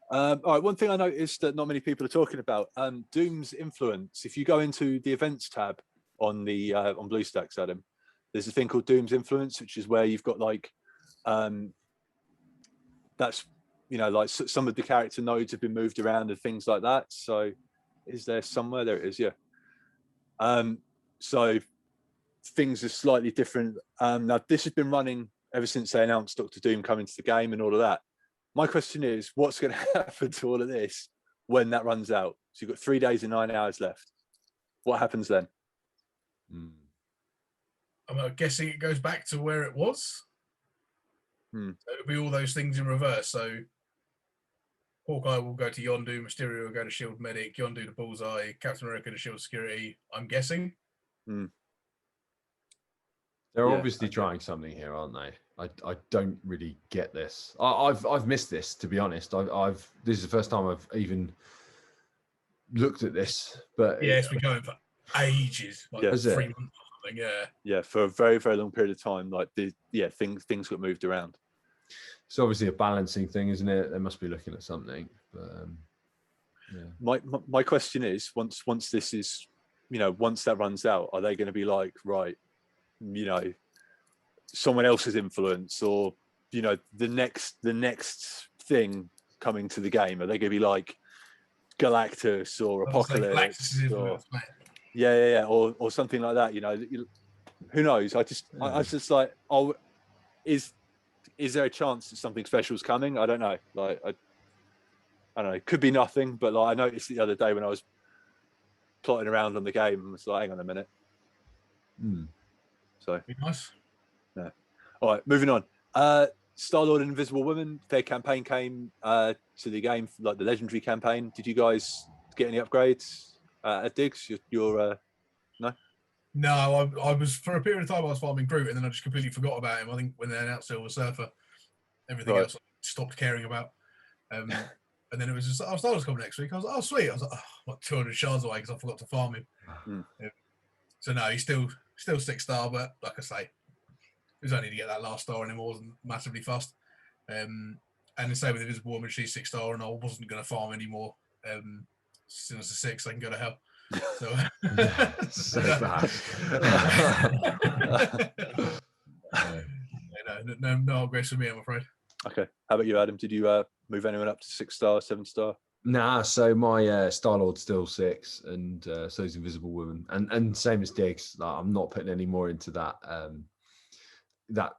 All right, one thing I noticed that not many people are talking about, Doom's influence. If you go into the events tab on the on BlueStacks, Adam, there's a thing called Doom's influence, which is where you've got like that's like some of the character nodes have been moved around and things like that. So is there somewhere? There it is. Yeah. So things are slightly different. Now this has been running ever since they announced Dr. Doom coming to the game and all of that. My question is, what's going to happen to all of this when that runs out? So you've got 3 days and 9 hours left. What happens then? I'm guessing it goes back to where it was. So it'll be all those things in reverse. So Hawkeye will go to Yondu, Mysterio will go to Shield Medic, Yondu to Bullseye, Captain America to Shield Security, I'm guessing. They're obviously trying something here, aren't they? I don't really get this. I've missed this, to be honest. This is the first time I've even looked at this. But it's been going for ages, like 3 months or something. Yeah, for a very, very long period of time. Like things got moved around. It's obviously a balancing thing, isn't it? They must be looking at something. But my question is, once this is, once that runs out, are they going to be like, right, someone else's influence, or the next thing coming to the game? Are they going to be like Galactus or Apocalypse? Or something like that. Who knows? I was just like, is there a chance that something special is coming? I don't know. Like I don't know. It could be nothing, but like I noticed the other day when I was plotting around on the game, I was like, hang on a minute. So be nice. Yeah. All right, moving on. Star-Lord and Invisible Woman, their campaign came to the game, like the legendary campaign. Did you guys get any upgrades at Diggs? Your no? No, I was, for a period of time I was farming Groot, and then I just completely forgot about him. I think when they announced Silver Surfer, everything else I stopped caring about. And then it was just, oh, Star-Lord's coming next week. I was like, oh, sweet. I was like, oh, I'm like 200 shards away because I forgot to farm him. So no, he's still 6-star, but like I say, it was only to get that last star, and it wasn't massively fast. And the same with Invisible Woman, she's 6-star, and I wasn't going to farm anymore. As soon as the 6, I can go to hell. So, so bad. no upgrades for me, I'm afraid. Okay. How about you, Adam? Did you move anyone up to 6-star, 7-star? Nah, so my Star-Lord's still 6, and so is Invisible Woman, and same as Diggs. Like, I'm not putting any more into that that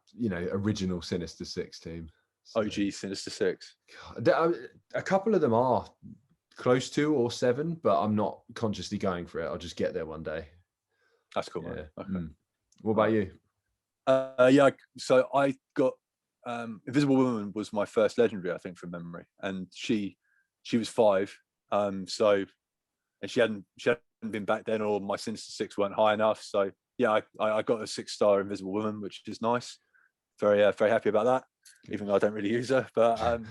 original Sinister 6 team. So, OG Sinister 6. God, a couple of them are close to or 7, but I'm not consciously going for it. I'll just get there one day. That's cool. Yeah. Okay. What about you? Yeah, so I got Invisible Woman was my first legendary, I think, from memory, and she was 5. So, and she hadn't been back then, or my Sinister 6 weren't high enough. So yeah, I got a 6-star Invisible Woman, which is nice. Very happy about that, even though I don't really use her, but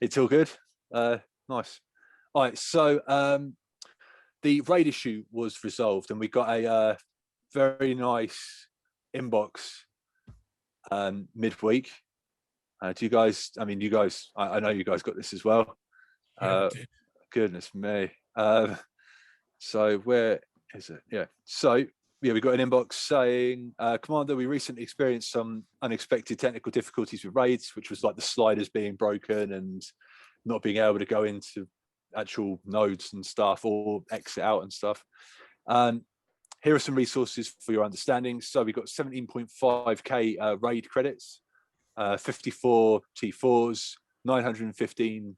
it's all good. Nice. All right, so the raid issue was resolved, and we got a very nice inbox midweek. Do you guys? I mean, you guys. I know you guys got this as well. Goodness me. So where is it? Yeah. So yeah, we got an inbox saying, Commander, we recently experienced some unexpected technical difficulties with raids, which was like the sliders being broken and not being able to go into actual nodes and stuff, or exit out and stuff. Here are some resources for your understanding. So we got 17.5k raid credits, 54 T4s, 915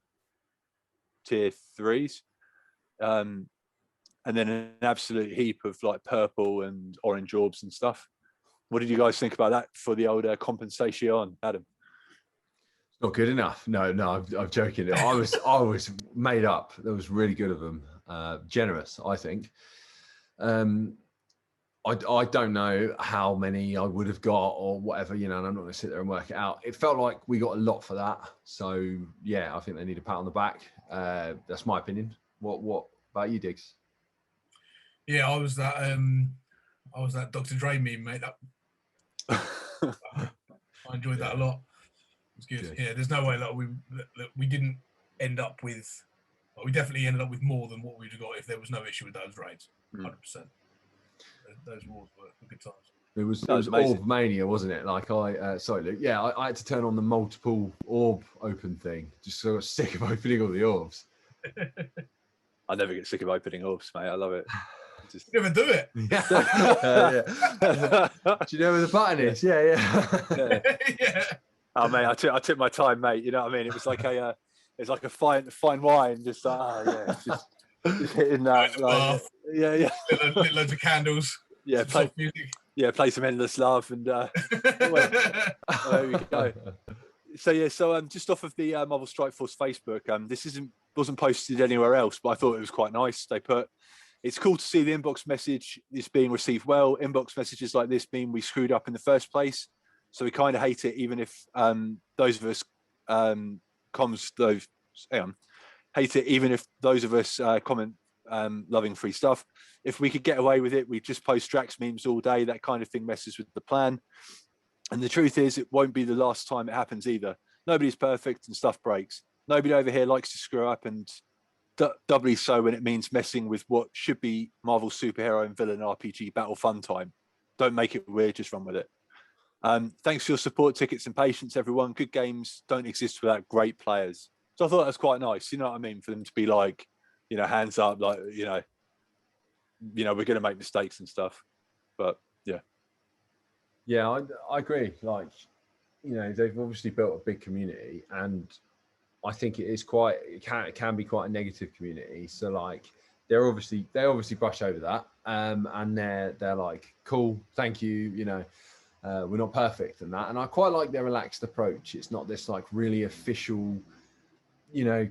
tier 3s, and then an absolute heap of like purple and orange orbs and stuff. What did you guys think about that for the old compensation, Adam? Not good enough. No, I'm joking. I was made up. That was really good of them. Generous, I think. I don't know how many I would have got or whatever, and I'm not going to sit there and work it out. It felt like we got a lot for that. So yeah, I think they need a pat on the back. That's my opinion. What about you, Diggs? Yeah, I was that Dr. Dre meme, mate. I enjoyed that a lot. It's good. Yeah, there's no way that we didn't end up with. Well, we definitely ended up with more than what we'd have got if there was no issue with those raids. 100%. Those wars were good times. It was Orb Mania, wasn't it? Like sorry, Luke. Yeah, I had to turn on the multiple orb open thing just so I got sick of opening all the orbs. I never get sick of opening orbs, mate. I love it. You never do it. Yeah. Do you know where the button is? Yeah. Yeah. Oh, mate, I took my time, mate. You know what I mean? It was like a fine wine. Just just hitting that. Like, yeah. Loads of candles. Yeah, play some Endless Love, and there we go. So just off of the Marvel Strike Force Facebook, this wasn't posted anywhere else, but I thought it was quite nice. They put, it's cool to see the inbox message is being received well. Inbox messages like this mean we screwed up in the first place, so we kind of hate it, even if those of us hate it, even if those of us comment loving free stuff. If we could get away with it, we just post Drax memes all day. That kind of thing messes with the plan. And the truth is, it won't be the last time it happens either. Nobody's perfect and stuff breaks. Nobody over here likes to screw up, and doubly so when it means messing with what should be Marvel superhero and villain RPG battle fun time. Don't make it weird, just run with it. Thanks for your support, tickets, and patience, everyone. Good games don't exist without great players. So I thought that was quite nice, you know what I mean, for them to be like, hands up, like, we're going to make mistakes and stuff. But yeah, I agree. Like, they've obviously built a big community, and I think it can be quite a negative community. So like, they obviously brush over that, and they're like, cool, thank you, we're not perfect and that. And I quite like their relaxed approach. It's not this like really official,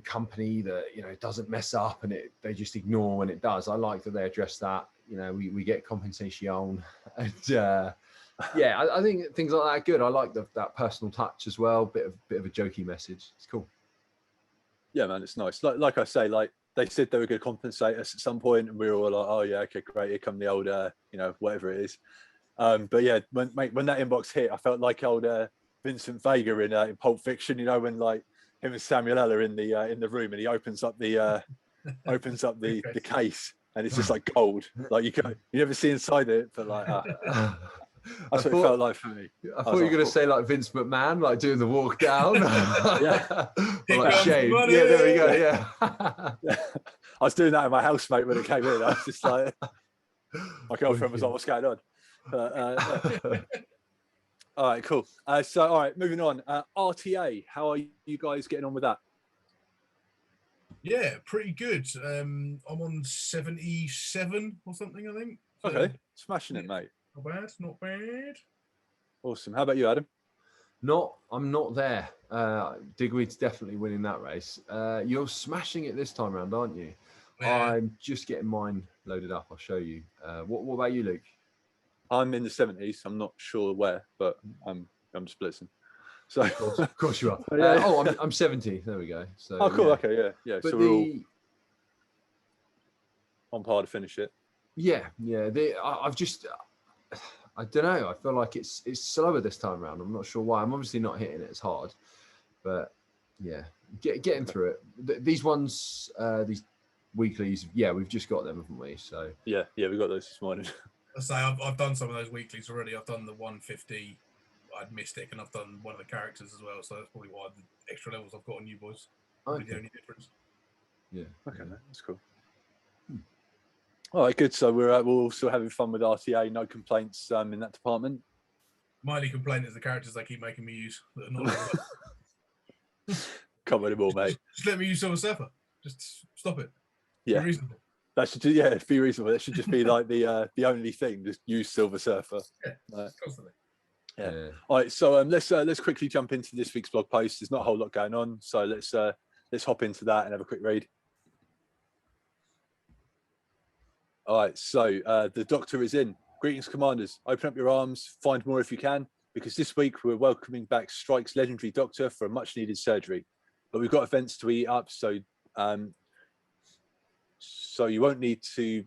company that, doesn't mess up and they just ignore when it does. I like that they address that. We get compensation and I think things like that are good. I like that personal touch as well. Bit of a jokey message. It's cool. Yeah, man, it's nice. Like I say, like they said they were going to compensate us at some point, and we were all like, "Oh yeah, okay, great. Here come the old, whatever it is." But yeah, when that inbox hit, I felt like old Vincent Vega in Pulp Fiction. When like him and Samuel L. are in the room, and he opens up the case, and it's just like gold. Like you never see inside it, but like. That's what it felt like for me. I thought you were going to say like Vince McMahon, like doing the walk down. Yeah. Or like Shane. Yeah, there we go. Yeah. I was doing that with my housemate when it came in. I was just like, my girlfriend was like, what's going on? All right, cool. So, all right, moving on. RTA, how are you guys getting on with that? Yeah, pretty good. I'm on 77 or something, I think. Okay, smashing it, mate. Not bad. Awesome. How about you, Adam? I'm not there. Digweed's definitely winning that race. You're smashing it this time around, aren't you? Yeah. I'm just getting mine loaded up. I'll show you. What about you, Luke? I'm in the 70s. I'm not sure where, but I'm splitting. So of course you are. I'm 70. There we go. So cool. Yeah. Okay, yeah. But so we're all on par to finish it. Yeah. I don't know. I feel like it's slower this time around. I'm not sure why. I'm obviously not hitting it as hard, but yeah, getting through it. These ones, these weeklies, yeah, we've just got them, haven't we? So yeah, we got those this morning. I say I've done some of those weeklies already. I've done the 150. I'd Mystic, and I've done one of the characters as well. So that's probably why the extra levels I've got on you boys. Probably the only difference. Yeah. Okay, man, that's cool. All right, good. So we're also having fun with RTA. No complaints in that department. My only complaint is the characters they keep making me use that are not. Can't win them all, mate. Just let me use Silver Surfer. Just stop it. Yeah, be reasonable. That should be reasonable. That should just be like the only thing. Just use Silver Surfer. Yeah, constantly. Yeah. All right. So let's quickly jump into this week's blog post. There's not a whole lot going on, so let's hop into that and have a quick read. All right, so the Doctor is in. Greetings, Commanders. Open up your arms, find more if you can, because this week we're welcoming back Strike's legendary Doctor for a much-needed surgery. But we've got events to eat up, so you won't need to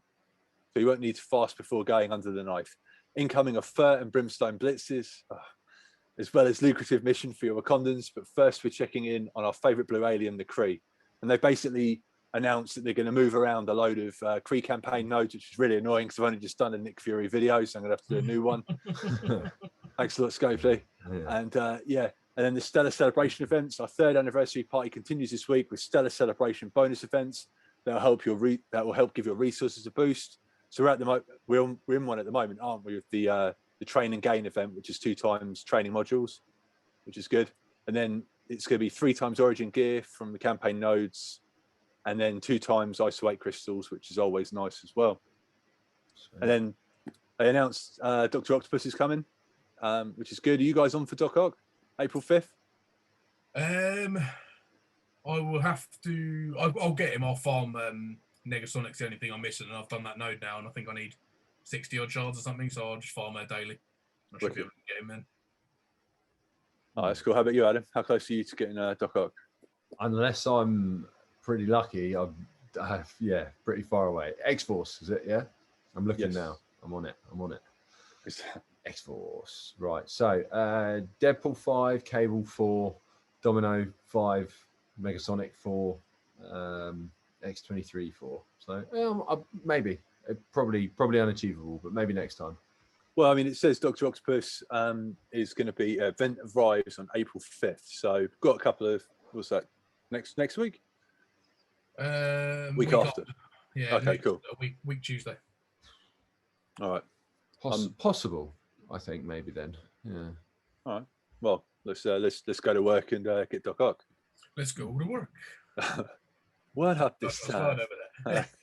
fast before going under the knife. Incoming are fur and brimstone blitzes, as well as lucrative mission for your Wakandans. But first, we're checking in on our favourite blue alien, the Kree, and they basically announced that they're going to move around a load of Kree campaign nodes, which is really annoying because I've only just done a Nick Fury video, so I'm going to have to do a new one. Thanks a lot, Scopely. Yeah. And and then the Stellar Celebration events. Our 3rd anniversary party continues this week with Stellar Celebration bonus events that will help give your resources a boost. So we're in one at the moment, aren't we? With the train and gain event, which is 2 times training modules, which is good. And then it's going to be 3 times Origin gear from the campaign nodes. And then 2 times isolate crystals, which is always nice as well. Sweet. And then they announced Dr. Octopus is coming, which is good. Are you guys on for Doc Ock? April 5th? I will have to. I'll get him. I'll farm Negasonic's the only thing I'm missing, and I've done that node now, and I think I need 60 odd shards or something, so I'll just farm her daily. I should be able to get him in. Oh, that's cool. How about you, Adam? How close are you to getting Doc Ock? Unless I'm pretty lucky, pretty far away. X-Force, is it? Yeah, I'm looking now. I'm on it. X-Force, right? So Deadpool 5, Cable 4, Domino 5, Megasonic 4, X-23 4. So maybe probably unachievable, but maybe next time. Well, I mean, it says Dr. Octopus is going to be event arrives on April 5th. So we've got a couple of what's that next week. Week after. Yeah. Okay, cool. Week Tuesday. All right. Possible, I think maybe then. Yeah. All right. Well, let's go to work and get Doc Ock. Let's go to work. What up this time?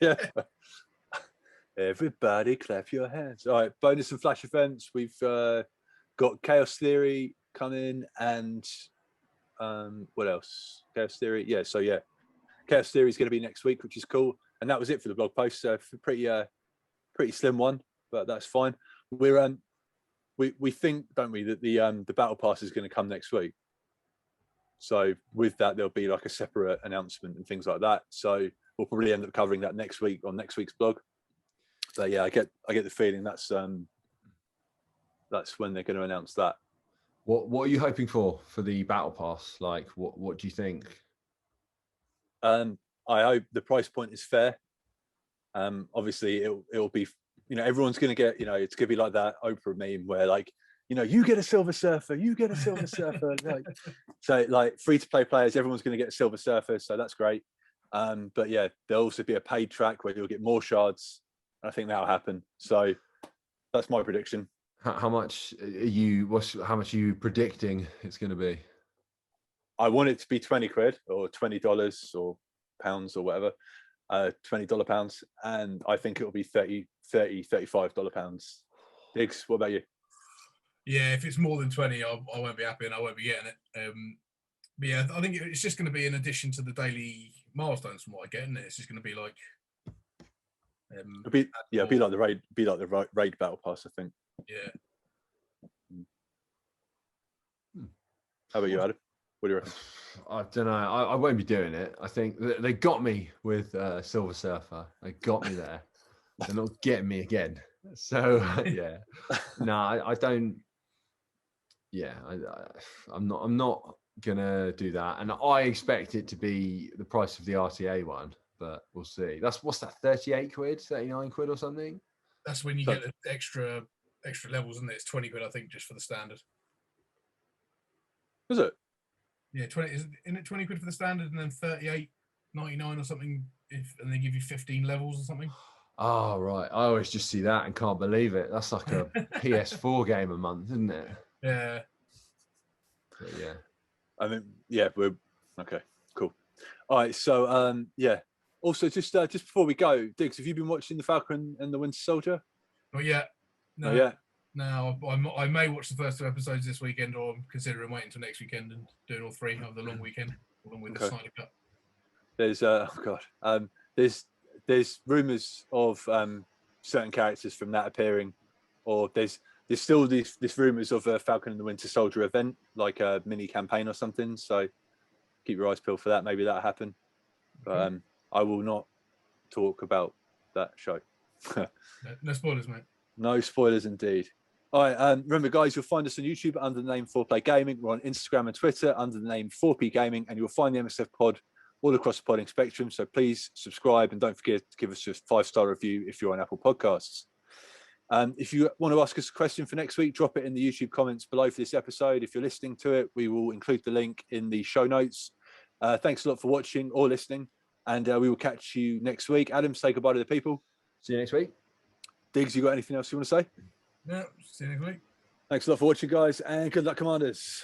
Yeah. Everybody clap your hands. All right. Bonus and flash events. We've got Chaos Theory coming, and what else? Chaos Theory. Yeah. So yeah, Chaos Theory is going to be next week, which is cool. And that was it for the blog post. So pretty slim one, but that's fine. We're we think, don't we, that the battle pass is going to come next week. So with that, there'll be like a separate announcement and things like that. So we'll probably end up covering that next week on next week's blog. But yeah, I get the feeling that's when they're going to announce that. What are you hoping for the battle pass? Like, what do you think? I hope the price point is fair. Obviously, it'll be, everyone's going to get, it's going to be like that Oprah meme where like, you get a Silver Surfer, you get a Silver Surfer. Like, so like free to play players, everyone's going to get a Silver Surfer, so that's great. But yeah, there'll also be a paid track where you'll get more shards. I think that'll happen. So that's my prediction. How much are you predicting it's going to be? I want it to be 20 quid or $20 or pounds or whatever, $20 pounds, and I think it will be $35 pounds. Diggs, what about you? Yeah, if it's more than 20, I won't be happy and I won't be getting it. But yeah, I think it's just going to be in addition to the daily milestones from what I get, isn't it? It's just going to be like it'll be like the raid battle pass, I think. Yeah. How about you, Adam? What do you reckon? I don't know. I won't be doing it. I think they got me with Silver Surfer. They got me there. They're not getting me again. So yeah, no, I don't. Yeah, I'm not gonna do that. And I expect it to be the price of the RTA one, but we'll see. What's that? 38 quid, 39 quid, or something. That's when you get the extra levels, isn't it? It's 20 quid, I think, just for the standard. Is it? Yeah, 20. Isn't it 20 quid for the standard, and then 38.99 or something, and they give you 15 levels or something? Oh right, I always just see that and can't believe it. That's like a PS4 game a month, isn't it? Yeah. But yeah. I mean, yeah, we're okay. Cool. All right. So yeah. Also, just before we go, Diggs, have you been watching The Falcon and the Winter Soldier? Not yet. No. Not yet. No, I may watch the first 2 episodes this weekend, or I'm considering waiting until next weekend and doing all 3 over the long weekend, along with the Snyder Cut. There's there's rumours of certain characters from that appearing, or there's still this rumours of a Falcon and the Winter Soldier event, like a mini campaign or something. So keep your eyes peeled for that. Maybe that'll happen. But I will not talk about that show. No spoilers, mate. No spoilers indeed. All right. Remember, guys, you'll find us on YouTube under the name 4Play Gaming. We're on Instagram and Twitter under the name 4P Gaming, and you'll find the MSF pod all across the podding spectrum. So please subscribe and don't forget to give us a 5-star review if you're on Apple Podcasts. If you want to ask us a question for next week, drop it in the YouTube comments below for this episode. If you're listening to it, we will include the link in the show notes. Thanks a lot for watching or listening, and we will catch you next week. Adam, say goodbye to the people. See you next week. Diggs, you got anything else you want to say? No, see you next week. Thanks a lot for watching, guys, and good luck, Commanders.